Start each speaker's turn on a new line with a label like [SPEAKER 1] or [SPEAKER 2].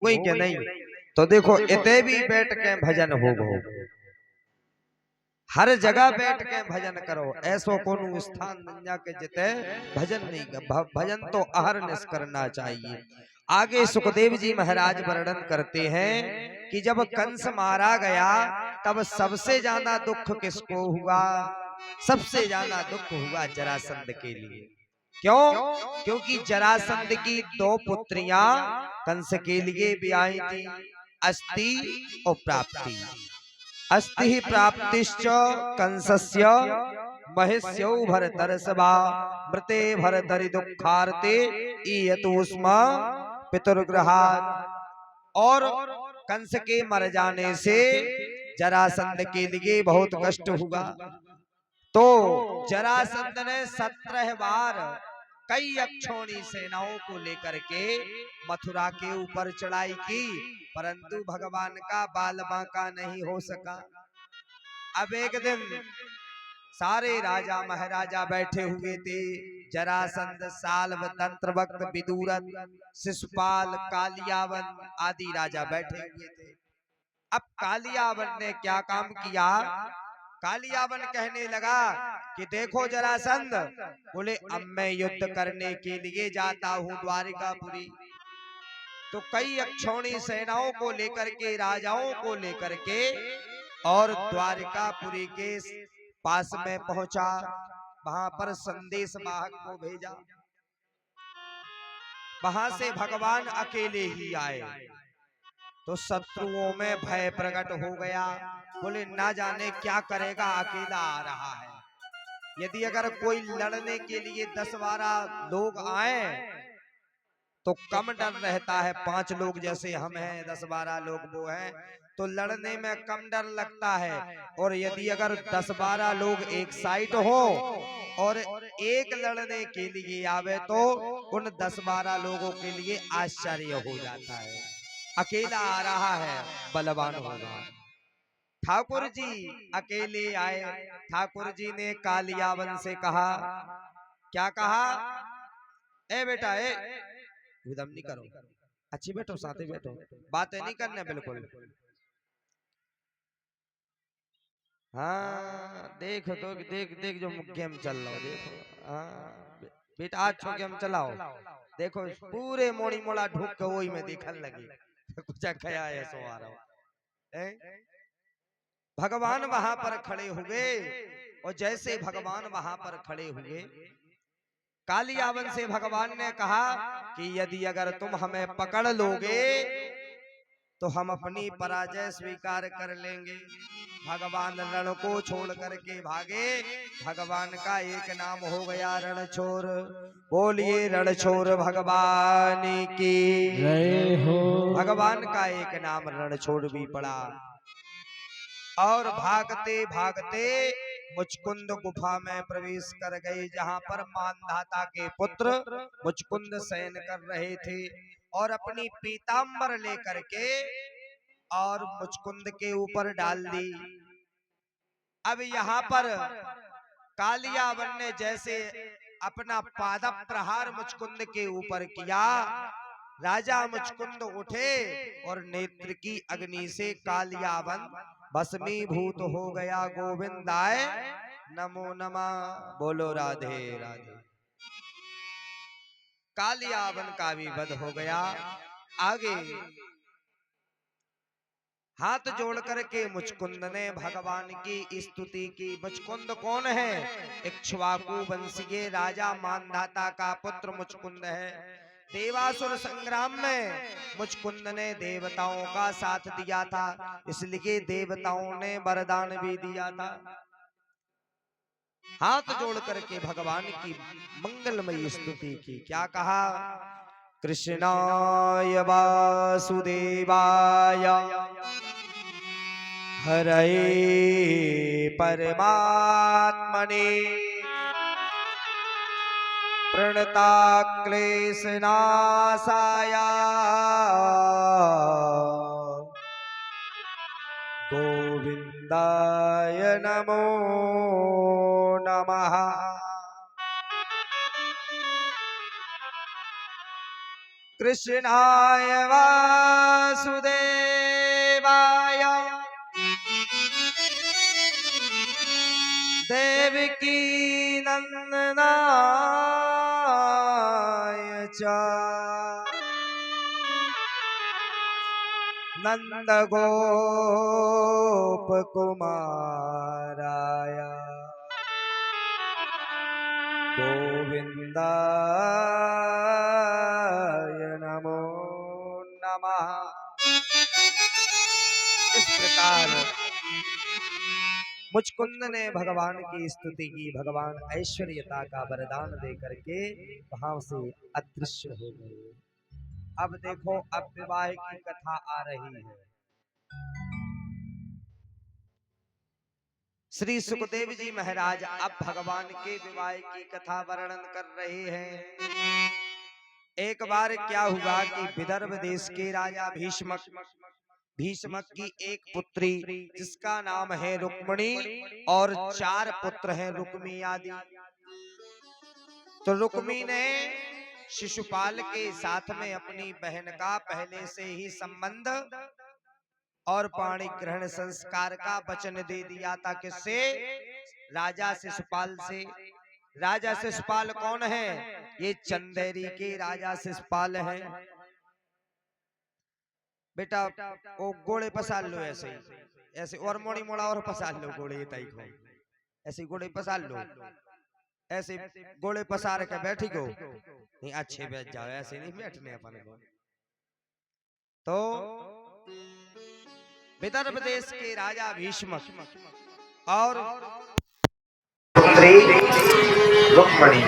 [SPEAKER 1] कोई के नहीं। तो देखो इते भी बैठ के भजन हो गो, हर जगह बैठ के भजन करो, ऐसो कोनो स्थान न जाके जिते भजन नहीं कर। भजन तो अहरनिश करना चाहिए। आगे सुखदेव जी महाराज वर्णन करते हैं कि जब कंस मारा गया तब सबसे ज्यादा दुख किसको हुआ? सबसे ज्यादा दुख हुआ जरासंध के लिए। क्यों? क्योंकि जरासंध की दो पुत्रियां कंस के लिए ब्याही थी, अस्ति और प्राप्ति। अस्ति प्राप्तिश्च कंसस्य महिष्यौ भरतर्षभा मृते भरतरि दुःखार्ते ईयतुस्म पितुर्गृहात्। और कंस के मर जाने से जरासंध के लिए बहुत कष्ट हुआ। तो जरासंध ने 17 बार कई अक्षौणी सेनाओं को लेकर के मथुरा के ऊपर चढ़ाई की, परंतु भगवान का बाल बांका नहीं हो सका। अब एक दिन सारे राजा महाराजा बैठे हुए थे, जरासंध, साल्व, तंत्रवक्त, विदुरथ, शिशुपाल, कालियावन आदि राजा बैठे हुए थे। अब कालियावन ने क्या काम किया? कालियावन कहने लगा कि देखो जरासंध, बोले अब मैं युद्ध करने के लिए जाता हूँ द्वारिकापुरी। तो कई अक्षौणी सेनाओं को लेकर के, राजाओं को लेकर के और द्वारिकापुरी के पास में पहुंचा। वहां पर संदेश वाहक को भेजा। वहां से भगवान अकेले ही आए तो शत्रुओं में भय प्रकट हो गया। बोले ना जाने क्या करेगा, अकेला आ रहा है। यदि अगर कोई लड़ने के लिए 10-12 लोग आए तो कम डर रहता है। 5 लोग जैसे हम हैं, 10-12 लोग वो हैं, तो लड़ने में कम डर लगता है। और यदि अगर 10-12 लोग एक साइड हो और एक लड़ने के लिए आवे तो उन 10-12 लोगों के लिए आश्चर्य हो जाता है। अकेला आ रहा है, बलवान होगा। ठाकुर जी अकेले आए। ठाकुर जी ने कालियावन से कहा, क्या कहा? ए बेटा, ए उदम नहीं करो, अच्छी बैठो, साथे बैठो, बातें नहीं करने बिल्कुल। हाँ देखो तो देख देख जो गेम चल रहा हो, देखो। हाँ बेटा आज छो गेम चलाओ, देखो पूरे मोड़ी मोड़ा ढूक के वही में देखने लगी। कुछ खया है सो आ रहा हो। भगवान वहां पर खड़े हुए और जैसे भगवान वहां पर खड़े हुए, कालियावन से भगवान ने कहा कि यदि अगर तुम हमें पकड़ लोगे तो हम अपनी पराजय स्वीकार कर लेंगे। भगवान रण को छोड़ करके भागे। भगवान का एक नाम हो गया रणछोर। बोलिए रणछोर भगवान की
[SPEAKER 2] जय हो।
[SPEAKER 1] भगवान का एक नाम रणछोड़ भी पड़ा। और भागते भागते मुचकुंद गुफा में प्रवेश कर गए, जहां पर मानधाता के पुत्र मुचकुंद शयन कर रहे थे। और अपनी पीताम्बर लेकर के और मुचकुंद के ऊपर डाल दी। अब यहाँ पर कालियावन ने जैसे अपना पाद प्रहार मुचकुंद के ऊपर किया, राजा मुचकुंद उठे और नेत्र की अग्नि से कालियावन भस्मीभूत हो गया। गोविंदाय नमो नमः। बोलो राधे राधे। कालियावन का भी वध हो गया। आगे हाथ जोड़ करके मुचकुंद ने भगवान की स्तुति की। मुचकुंद कौन है? इक्ष्वाकु वंशीय राजा मानधाता का पुत्र मुचकुंद है। देवासुर संग्राम में मुचकुंद ने देवताओं का साथ दिया था, इसलिए देवताओं ने वरदान भी दिया था। हाथ जोड़ करके भगवान की मंगलमयी स्तुति की। क्या कहा? कृष्णाय वासुदेवाय हरये परमात्मने प्रणताक्लेशनाशाय गोविंदाय नमो नमः। कृष्णाय नंदनाय च नंद गोप कुमाराय गोविंदाय नमो नमः। इस प्रकार मुचकुंद ने भगवान की स्तुति की, भगवान ऐश्वर्यता का वरदान दे करके वहां से अदृश्य हो गए। अब देखो, अब विवाह की कथा आ रही है। श्री सुखदेव जी महाराज अब भगवान के विवाह की कथा वर्णन कर रहे हैं। एक बार क्या हुआ कि विदर्भ देश के राजा भीष्मक की एक पुत्री जिसका नाम है रुक्मिणी और 4 पुत्र हैं रुक्मी आदि। तो रुक्मी ने शिशुपाल के साथ में अपनी बहन का पहले से ही संबंध और पाणी ग्रहण संस्कार का वचन दे दिया था। किससे? राजा शिशुपाल से। राजा शिशुपाल कौन है? ये चंदेरी के राजा शिशुपाल हैं। बेटा वो गोले पसार लो, ऐसे ऐसे और मोड़ी मोड़ा और पसार लो गोले, तई को ऐसे गोले पसार लो, ऐसे गोले पसार के बैठी को नहीं, अच्छे बैठ जाओ, ऐसे नहीं बैठने अपन को। तो विदर्भ देश के राजा भीष्मक और पुत्री रुक्मिणी